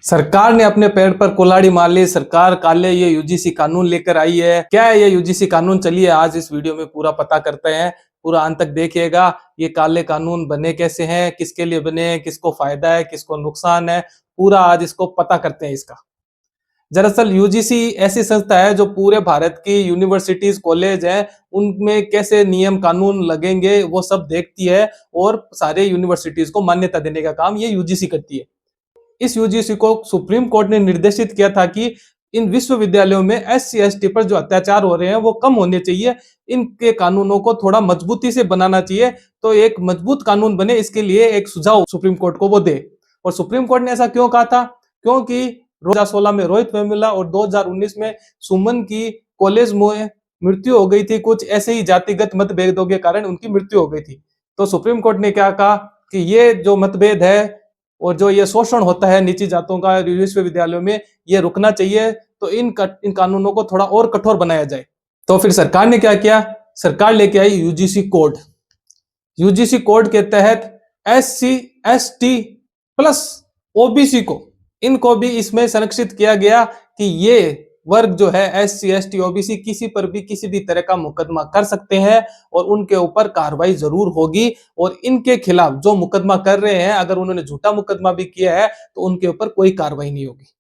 सरकार ने अपने पैर पर कुल्हाड़ी मार ली। सरकार काले ये यूजीसी कानून लेकर आई है। क्या है ये यूजीसी कानून? चलिए आज इस वीडियो में पूरा पता करते हैं। पूरा अंत तक देखिएगा। ये काले कानून बने कैसे हैं, किसके लिए बने हैं, किसको फायदा है, किसको नुकसान है, पूरा आज इसको पता करते हैं इसका। दरअसल यूजीसी ऐसी संस्था है जो पूरे भारत की यूनिवर्सिटीज, कॉलेज हैं, उनमें कैसे नियम कानून लगेंगे वो सब देखती है और सारे यूनिवर्सिटीज को मान्यता देने का काम ये यूजीसी करती है। इस यूजीसी को सुप्रीम कोर्ट ने निर्देशित किया था कि इन विश्वविद्यालयों में एससी एसटी पर जो अत्याचार हो रहे हैं वो कम होने चाहिए, इनके कानूनों को थोड़ा मजबूती से बनाना चाहिए। तो एक मजबूत कानून बने, इसके लिए एक सुझाव सुप्रीम कोर्ट को वो दे। और सुप्रीम कोर्ट ने ऐसा क्यों कहा था? क्योंकि 2016 में रोहित वेमुला और 2019 में सुमन की कॉलेज में मृत्यु हो गई थी। कुछ ऐसे ही जातिगत मतभेदों के कारण उनकी मृत्यु हो गई थी। तो सुप्रीम कोर्ट ने क्या कहा कि ये जो मतभेद है और जो ये शोषण होता है नीची जातों का विश्वविद्यालयों में, ये रुकना चाहिए। तो इन कानूनों को थोड़ा और कठोर बनाया जाए। तो फिर सरकार ने क्या किया? सरकार लेके आई यूजीसी कोड। यूजीसी कोड के तहत एससी एसटी प्लस ओबीसी को, इनको भी इसमें संरक्षित किया गया कि ये वर्ग जो है एससी एसटी ओबीसी किसी पर भी किसी भी तरह का मुकदमा कर सकते हैं और उनके ऊपर कार्रवाई जरूर होगी। और इनके खिलाफ जो मुकदमा कर रहे हैं, अगर उन्होंने झूठा मुकदमा भी किया है तो उनके ऊपर कोई कार्रवाई नहीं होगी।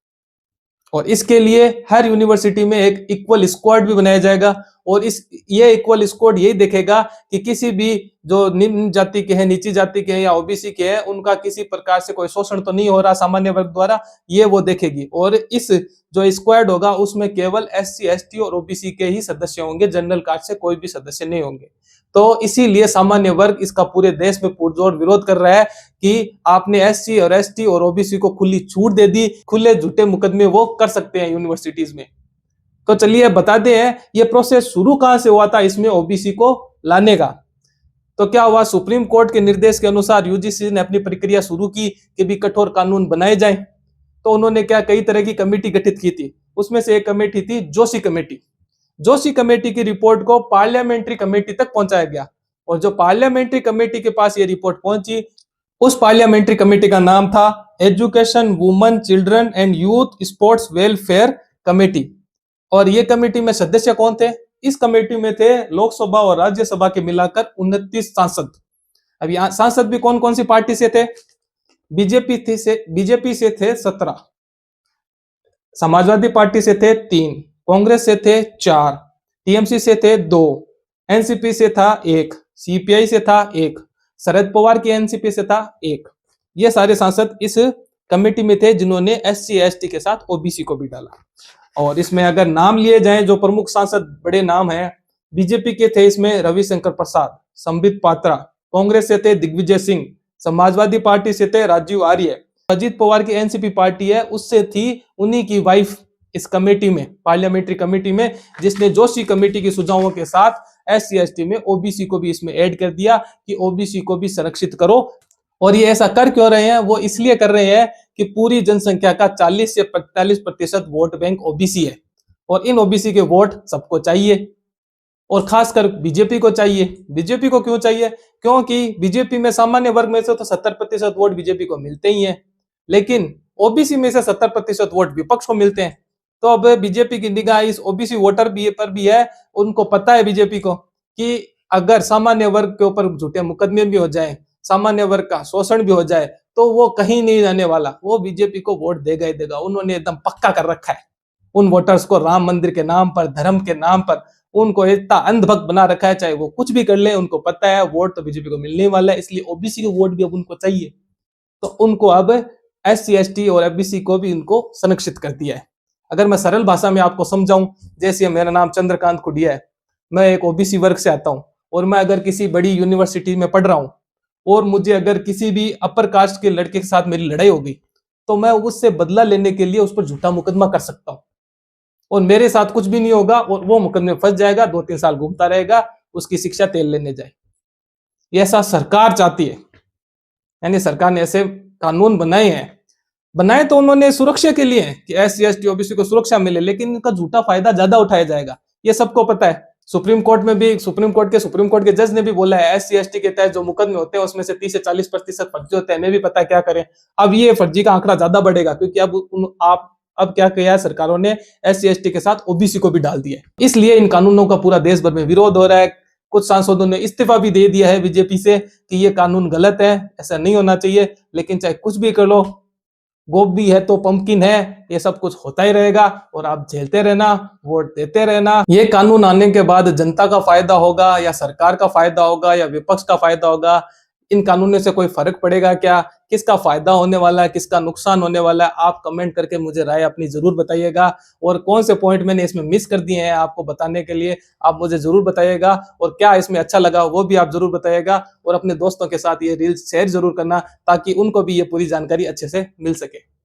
और इसके लिए हर यूनिवर्सिटी में एक इक्वल स्क्वाड भी बनाया जाएगा। और ये इक्वल स्क्वाड यही देखेगा कि किसी भी जो निम्न जाति के हैं, नीची जाति के हैं या ओबीसी के हैं, उनका किसी प्रकार से कोई शोषण तो नहीं हो रहा सामान्य वर्ग द्वारा, ये वो देखेगी। और इस जो स्क्वाड होगा उसमें केवल एससी एसटी और ओबीसी के ही सदस्य होंगे, जनरल कास्ट से कोई भी सदस्य नहीं होंगे। तो इसीलिए सामान्य वर्ग इसका पूरे देश में पुरजोर विरोध कर रहा है कि आपने एससी और एसटी और ओबीसी को खुली छूट दे दी, खुले झूठे मुकदमे वो कर सकते हैं यूनिवर्सिटीज में। तो चलिए बताते हैं ये प्रोसेस शुरू कहां से हुआ था इसमें ओबीसी को लाने का। तो क्या हुआ? सुप्रीम कोर्ट के निर्देश के अनुसार यूजीसी ने अपनी प्रक्रिया शुरू की कि भी कठोर कानून बनाए जाएं। तो उन्होंने क्या, कई तरह की कमेटी गठित की थी। उसमें से एक कमेटी थी जोशी कमेटी। जोशी कमेटी की रिपोर्ट को पार्लियामेंट्री कमेटी तक पहुंचाया गया। और जो पार्लियामेंट्री कमेटी के पास ये रिपोर्ट पहुंची, उस पार्लियामेंट्री कमेटी का नाम था education, women, children and youth sports welfare committee. और ये कमेटी में सदस्य कौन थे? इस कमेटी में थे लोकसभा और राज्यसभा के मिलाकर 29 सांसद। अब यहाँ सांसद भी कौन कौन सी पार्टी से थे? बीजेपी से थे 17, समाजवादी पार्टी से थे 3, कांग्रेस से थे 4, टीएमसी से थे 2, एनसीपी से था 1, सीपीआई से था 1, शरद पवार की एनसीपी से था 1। ये सारे सांसद इस कमेटी में थे जिन्होंने एससी एसटी के साथ ओबीसी को भी डाला। और इसमें अगर नाम लिए जाएं जो प्रमुख सांसद बड़े नाम हैं, बीजेपी के थे इसमें रविशंकर प्रसाद, संबित पात्रा, कांग्रेस से थे दिग्विजय सिंह, समाजवादी पार्टी से थे राजीव आर्य, अजीत पवार की एनसीपी पार्टी है उससे थी उन्हीं की वाइफ इस कमेटी में, पार्लियामेंट्री कमेटी में, जिसने जोशी कमेटी के सुझावों के साथ एससी एसटी में ओबीसी को भी इसमें ऐड कर दिया कि ओबीसी को भी संरक्षित करो। और ये ऐसा कर क्यों रहे हैं? वो इसलिए कर रहे हैं कि पूरी जनसंख्या का 40 से 45% वोट बैंक ओबीसी है और इन ओबीसी के वोट सबको चाहिए और खासकर बीजेपी को चाहिए। बीजेपी को क्यों चाहिए? क्योंकि बीजेपी में सामान्य वर्ग में से तो 70% वोट बीजेपी को मिलते ही हैं, लेकिन ओबीसी में से 70% वोट विपक्ष को मिलते हैं। तो अब बीजेपी की निगाह इस ओबीसी वोटर पर भी है। उनको पता है बीजेपी को कि अगर सामान्य वर्ग के ऊपर झूठे मुकदमे भी हो जाए, सामान्य वर्ग का शोषण भी हो जाए, तो वो कहीं नहीं जाने वाला, वो बीजेपी को वोट देगा ही देगा। उन्होंने एकदम पक्का कर रखा है उन वोटर्स को, राम मंदिर के नाम पर, धर्म के नाम पर उनको इतना अंधभक्त बना रखा है, चाहे वो कुछ भी कर ले उनको पता है वोट तो बीजेपी को मिलने वाला है। इसलिए ओबीसी के वोट भी अब उनको चाहिए, तो उनको अब एससी एसटी और एफबीसी को भी उनको संरक्षित कर दिया है। अगर मैं सरल भाषा में आपको समझाऊं, जैसे मेरा नाम चंद्रकांत खुडिया है, मैं एक ओबीसी वर्ग से आता हूं और मैं अगर किसी बड़ी यूनिवर्सिटी में पढ़ रहा हूं और मुझे अगर किसी भी अपर कास्ट के लड़के के साथ मेरी लड़ाई हो गई, तो मैं उससे बदला लेने के लिए उस पर झूठा मुकदमा कर सकता हूं और मेरे साथ कुछ भी नहीं होगा और वो मुकदमे फंस जाएगा, 2-3 साल घूमता रहेगा, उसकी शिक्षा तेल लेने जाए। ये ऐसा सरकार चाहती है, यानी सरकार ने ऐसे कानून बनाए हैं। बनाए तो उन्होंने सुरक्षा के लिए कि एससी एसटी ओबीसी को सुरक्षा मिले, लेकिन इनका झूठा फायदा ज्यादा उठाया जाएगा, ये सबको पता है। सुप्रीम कोर्ट के जज ने भी बोला है SC ST के तहत जो मुकदमे होते हैं उसमें से 30 से 40% फर्जी होते हैं। हमें भी पता है क्या करें। अब ये फर्जी का आंकड़ा ज्यादा बढ़ेगा क्योंकि अब क्या किया है सरकारों ने SC ST के साथ OBC को भी डाल दिया है। इसलिए इन कानूनों का पूरा देश भर में विरोध हो रहा है। कुछ सांसदों ने इस्तीफा भी दे दिया है बीजेपी से कि ये कानून गलत है, ऐसा नहीं होना चाहिए। लेकिन चाहे कुछ भी कर लो, गोभी है तो पंपकिन है, ये सब कुछ होता ही रहेगा और आप झेलते रहना, वोट देते रहना। ये कानून आने के बाद जनता का फायदा होगा या सरकार का फायदा होगा या विपक्ष का फायदा होगा, इन कानूनों से कोई फर्क पड़ेगा क्या? किसका फायदा होने वाला है, किसका नुकसान होने वाला है? आप कमेंट करके मुझे राय अपनी जरूर बताइएगा। और कौन से पॉइंट मैंने इसमें मिस कर दिए हैं आपको बताने के लिए, आप मुझे जरूर बताइएगा। और क्या इसमें अच्छा लगा वो भी आप जरूर बताइएगा। और अपने दोस्तों के साथ ये रील्स शेयर जरूर करना ताकि उनको भी ये पूरी जानकारी अच्छे से मिल सके।